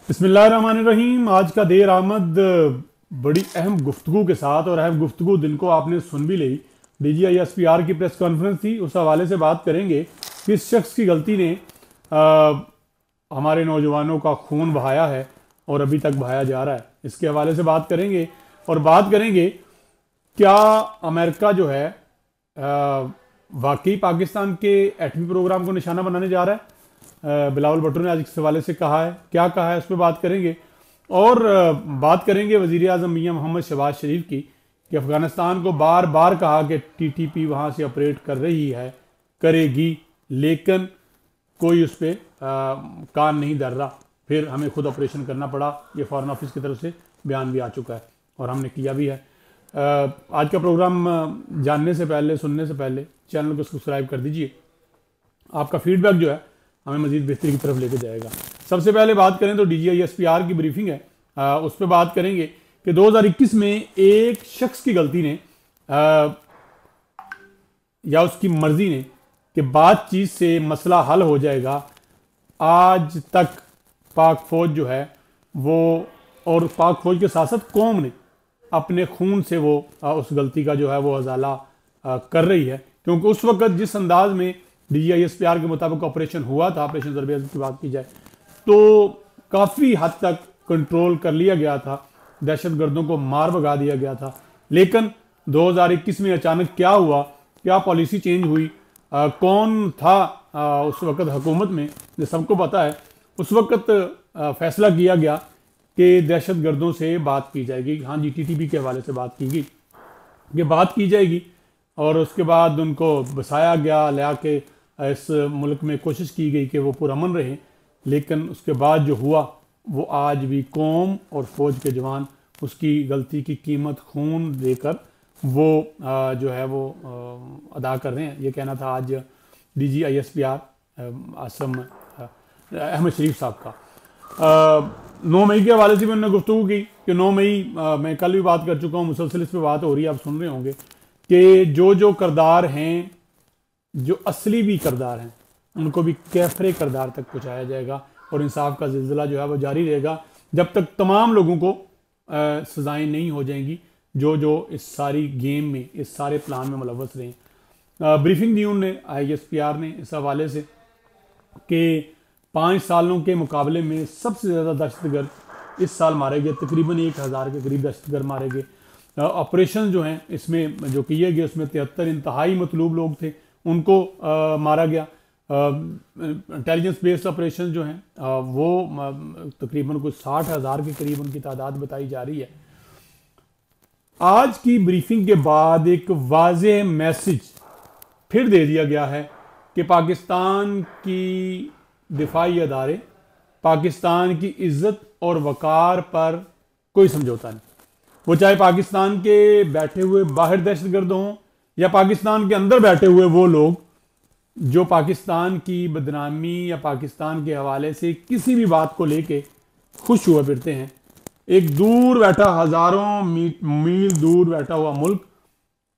बिस्मिल्लाहिर्रहमानिर्रहीम। आज का देर आमद बड़ी अहम गुफ्तगू के साथ, और अहम गुफ्तगू दिन को आपने सुन भी ली। DGISPR की प्रेस कॉन्फ्रेंस थी, उस हवाले से बात करेंगे कि इस शख्स की गलती ने हमारे नौजवानों का खून बहाया है और अभी तक बहाया जा रहा है। इसके हवाले से बात करेंगे और बात करेंगे क्या अमेरिका जो है वाकई पाकिस्तान के एटमी प्रोग्राम को निशाना बनाने जा रहा है। बिलावल भुट्टो ने आज इस हवाले से कहा है, क्या कहा है उस पर बात करेंगे। और बात करेंगे वज़ीर आज़म मियां मोहम्मद शहबाज शरीफ की कि अफ़गानिस्तान को बार बार कहा कि TTP वहाँ से ऑपरेट कर रही है, करेगी, लेकिन कोई उस पर कान नहीं धर रहा। फिर हमें खुद ऑपरेशन करना पड़ा। ये फॉरेन ऑफिस की तरफ से बयान भी आ चुका है और हमने किया भी है। आज का प्रोग्राम जानने से पहले, सुनने से पहले चैनल को सब्सक्राइब कर दीजिए। आपका फीडबैक जो है हमें मजीद बेहतरी की तरफ लेके जाएगा। सबसे पहले बात करें तो DGISPR की ब्रीफिंग है, उस पर बात करेंगे कि 2021 में एक शख्स की गलती ने या उसकी मर्जी ने कि बातचीत से मसला हल हो जाएगा, आज तक पाक फौज जो है वो, और पाक फौज के साथ साथ कौम ने अपने खून से वो उस गलती का जो है वो अजाला कर रही है। क्योंकि उस वक्त जिस अंदाज में DGISPR के मुताबिक ऑपरेशन हुआ था, ऑपरेशन ज़रबेज़ की बात की जाए तो काफ़ी हद तक कंट्रोल कर लिया गया था, दहशतगर्दों को मार भगा दिया गया था। लेकिन 2021 में अचानक क्या हुआ, क्या पॉलिसी चेंज हुई, कौन था उस वक्त हुकूमत में, जो सबको पता है। उस वक्त फैसला किया गया कि दहशतगर्दों से बात की जाएगी। हाँ जी, TTP के हवाले से बात की गई, ये बात की जाएगी, और उसके बाद उनको बसाया गया, लिया के इस मुल्क में कोशिश की गई कि वो पुरअमन रहे। लेकिन उसके बाद जो हुआ वो आज भी कौम और फौज के जवान उसकी गलती की कीमत खून देकर वो जो है वो अदा कर रहे हैं। ये कहना था आज DGISPR आसम अहमद शरीफ साहब का। 9 मई के हवाले से भी उन्होंने गुफ्तगू की कि 9 मई मैं कल भी बात कर चुका हूँ, मुसलसल इस पर बात हो रही है, आप सुन रहे होंगे कि जो किरदार हैं, जो असली भी किरदार हैं, उनको भी कैफरे किरदार तक पहुँचाया जाएगा और इंसाफ का सिलसिला जो है वो जारी रहेगा जब तक तमाम लोगों को सजाएं नहीं हो जाएंगी जो इस सारी गेम में, इस सारे प्लान में मुलव्वस रहे। ब्रीफिंग दी उन्होंने ISPR ने इस हवाले से कि 5 सालों के मुकाबले में सबसे ज़्यादा दहशतगर्द इस साल मारे गए, तकरीबन 1000 के करीब दहशतगर्द मारे गए। ऑपरेशन जो हैं इसमें जो किए गए उसमें 73 इंतहाई मतलूब लोग थे, उनको मारा गया। इंटेलिजेंस बेस्ड ऑपरेशन जो हैं वो तकरीबन कुछ 60,000 के करीब उनकी तादाद बताई जा रही है। आज की ब्रीफिंग के बाद एक वाज़ेह मैसेज फिर दे दिया गया है कि पाकिस्तान की दिफाई अदारे, पाकिस्तान की इज्जत और वकार पर कोई समझौता नहीं। वो चाहे पाकिस्तान के बैठे हुए बाहर दहशतगर्द हों या पाकिस्तान के अंदर बैठे हुए वो लोग जो पाकिस्तान की बदनामी या पाकिस्तान के हवाले से किसी भी बात को लेके खुश हुआ फिरते हैं। एक दूर बैठा, हज़ारों मील दूर बैठा हुआ मुल्क,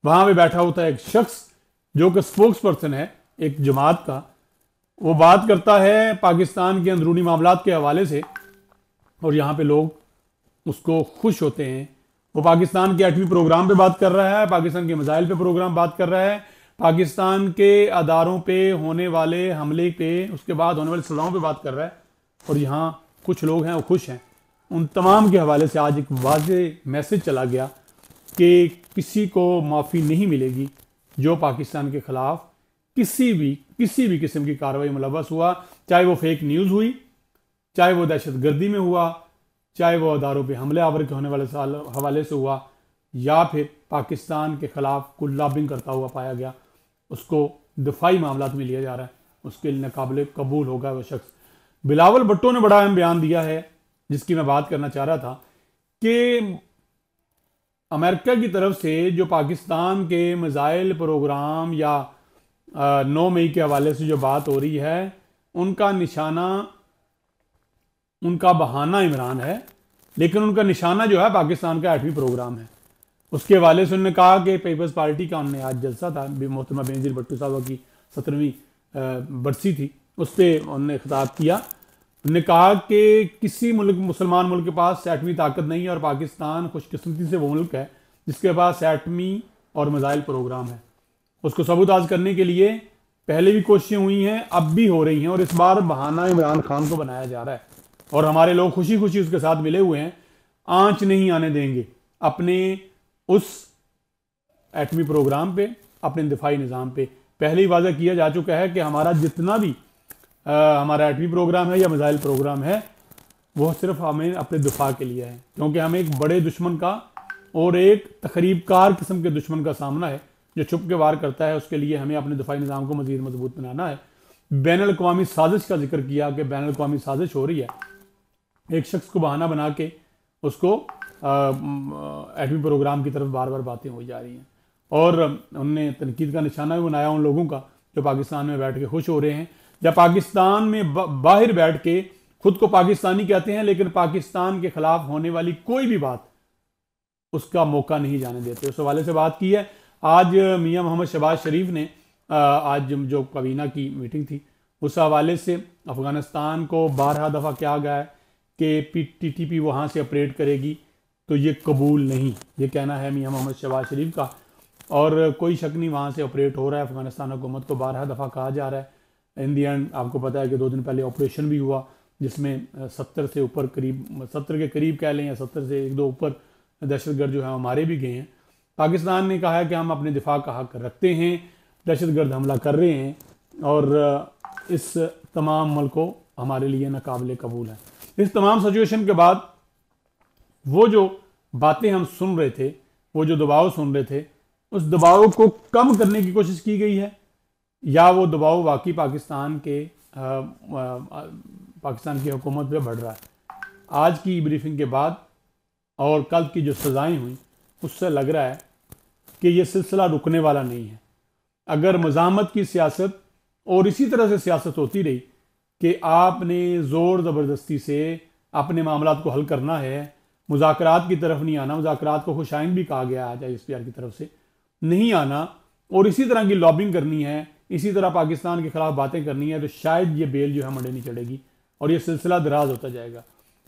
वहाँ पे बैठा होता है एक शख्स जो कि स्पोक्स पर्सन है एक जमात का, वो बात करता है पाकिस्तान के अंदरूनी मामलात के हवाले से, और यहाँ पे लोग उसको खुश होते हैं। वो पाकिस्तान के एटमी प्रोग्राम पे बात कर रहा है, पाकिस्तान के मिसाइल पे प्रोग्राम बात कर रहा है, पाकिस्तान के अदारों पे होने वाले हमले पे, उसके बाद होने वाली सज़ाओं पे बात कर रहा है। और यहाँ कुछ लोग हैं वो खुश हैं। उन तमाम के हवाले से आज एक वाज़ेह मैसेज चला गया कि किसी को माफ़ी नहीं मिलेगी जो पाकिस्तान के ख़िलाफ़ किसी भी किस्म की कार्रवाई मुलव्वस हुआ, चाहे वो फेक न्यूज़ हुई, चाहे वो दहशतगर्दी में हुआ, चाहे वो अदारों पे हमले आवर के होने वाले हवाले से हुआ, या फिर पाकिस्तान के ख़िलाफ़ कोई लॉबिंग करता हुआ पाया गया, उसको दिफाई मामलात में लिया जा रहा है, उसके लिए नाकाबिल कबूल होगा वह शख्स। बिलावल भुट्टो ने बड़ा अहम बयान दिया है जिसकी मैं बात करना चाह रहा था कि अमेरिका की तरफ से जो पाकिस्तान के मिसाइल प्रोग्राम या 9 मई के हवाले से जो बात हो रही है, उनका निशाना, उनका बहाना इमरान है, लेकिन उनका निशाना जो है पाकिस्तान का एटमी प्रोग्राम है। उसके हवाले से उन्होंने कहा कि पीपल्स पार्टी का उन्होंने आज जलसा था, मोहतरमा बेनज़ीर भुट्टो साहब की 17वीं बरसी थी, उस पर उन्होंने खिताब किया उन्होंने कहा कि किसी मुल्क, मुसलमान मुल्क के पास एटमी ताकत नहीं है और पाकिस्तान खुशकिस्मती से वो मुल्क है जिसके पास एटमी और मिसाइल प्रोग्राम है। उसको सबूताज करने के लिए पहले भी कोशिशें हुई हैं, अब भी हो रही हैं, और इस बार बहाना इमरान खान को बनाया जा रहा है और हमारे लोग खुशी खुशी उसके साथ मिले हुए हैं। आंच नहीं आने देंगे अपने उस एटमी प्रोग्राम पे, अपने दिफाई निज़ाम पे। पहले ही वादा किया जा चुका है कि हमारा जितना भी हमारा एटमी प्रोग्राम है या मिसाइल प्रोग्राम है वो सिर्फ हमें अपने दिफा के लिए है, क्योंकि हमें एक बड़े दुश्मन का और एक तकरीबकार किस्म के दुश्मन का सामना है जो छुप के वार करता है। उसके लिए हमें अपने दिफाई निज़ाम को मज़ीद मजबूत बनाना है। बैन अल-अक़वामी साजिश का जिक्र किया कि बैन अल-अक़वामी साजिश हो रही है, एक शख्स को बहाना बना के उसको एटमी प्रोग्राम की तरफ बार बार बातें हो जा रही हैं। और उनने तनकीद का निशाना भी बनाया उन लोगों का जो पाकिस्तान में बैठ के खुश हो रहे हैं, या पाकिस्तान में बाहर बैठ के खुद को पाकिस्तानी कहते हैं लेकिन पाकिस्तान के खिलाफ होने वाली कोई भी बात उसका मौका नहीं जाने देते। उस हवाले से बात की है। आज मियां मोहम्मद शहबाज शरीफ ने आज जो काबीना की मीटिंग थी उस हवाले से अफ़गानिस्तान को 12 दफ़ा क्या गया है कि TTP वहाँ से ऑपरेट करेगी, तो ये कबूल नहीं, ये कहना है मियां मोहम्मद शहबाज शरीफ का। और कोई शक नहीं, वहाँ से ऑपरेट हो रहा है। अफ़गानिस्तान हुकूमत को 12 दफ़ा कहा जा रहा है। इन दी एंड आपको पता है कि 2 दिन पहले ऑपरेशन भी हुआ जिसमें 70 से ऊपर, करीब 70 के करीब कह लें या 70 से 1-2 ऊपर दहशतगर्द जो है हमारे भी गए हैं। पाकिस्तान ने कहा है कि हम अपने दिफा का हक रखते हैं, दहशतगर्द हमला कर रहे हैं और इस तमाम मुल्क को हमारे लिए नाकाबिले कबूल है। इस तमाम सिचुएशन के बाद वो जो बातें हम सुन रहे थे, वो जो दबाव सुन रहे थे, उस दबाव को कम करने की कोशिश की गई है या वो दबाव वाकई पाकिस्तान की हुकूमत पे बढ़ रहा है। आज की ब्रीफिंग के बाद और कल की जो सज़ाएं हुई उससे लग रहा है कि ये सिलसिला रुकने वाला नहीं है। अगर मज़ामत की सियासत और इसी तरह से सियासत होती रही कि आपने ज़ोर ज़बरदस्ती से अपने मामलात को हल करना है, मुज़ाकरात की तरफ नहीं आना, मुज़ाकरात को खुशाइन भी कहा गया आज ISPR की तरफ से, नहीं आना और इसी तरह की लॉबिंग करनी है, इसी तरह पाकिस्तान के ख़िलाफ़ बातें करनी है, तो शायद ये बेल जो है मंडे नहीं चढ़ेगी और ये सिलसिला दराज होता जाएगा।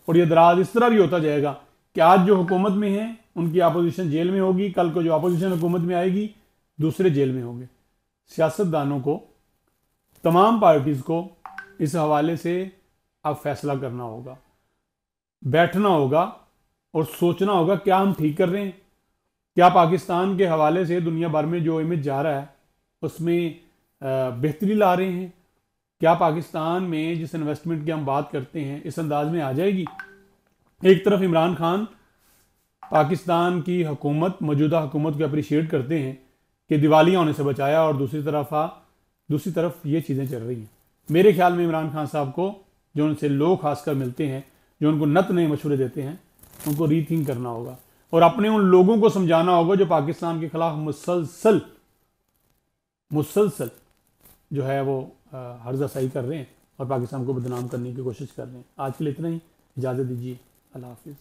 और ये दराज इस तरह भी होता जाएगा कि आज जो हुकूमत में है उनकी अपोजिशन जेल में होगी, कल को जो अपोजिशन हुकूमत में आएगी दूसरे जेल में होंगे। सियासतदानों को, तमाम पार्टीज़ को इस हवाले से अब फैसला करना होगा, बैठना होगा और सोचना होगा क्या हम ठीक कर रहे हैं, क्या पाकिस्तान के हवाले से दुनिया भर में जो इमेज जा रहा है उसमें बेहतरी ला रहे हैं, क्या पाकिस्तान में जिस इन्वेस्टमेंट की हम बात करते हैं इस अंदाज में आ जाएगी। एक तरफ इमरान खान पाकिस्तान की हुकूमत, मौजूदा हुकूमत को अप्रिशिएट करते हैं कि दिवालिया होने से बचाया, और दूसरी तरफ ये चीज़ें चल रही हैं। मेरे ख्याल में इमरान खान साहब को, जो उनसे लोग खासकर मिलते हैं, जो उनको नत नए मशवरे देते हैं, उनको रीथिंक करना होगा और अपने उन लोगों को समझाना होगा जो पाकिस्तान के खिलाफ मुसलसल जो है वो हर्जाशाही कर रहे हैं और पाकिस्तान को बदनाम करने की कोशिश कर रहे हैं। आज के लिए इतना ही, इजाज़त दीजिए, अल्लाह हाफिज़।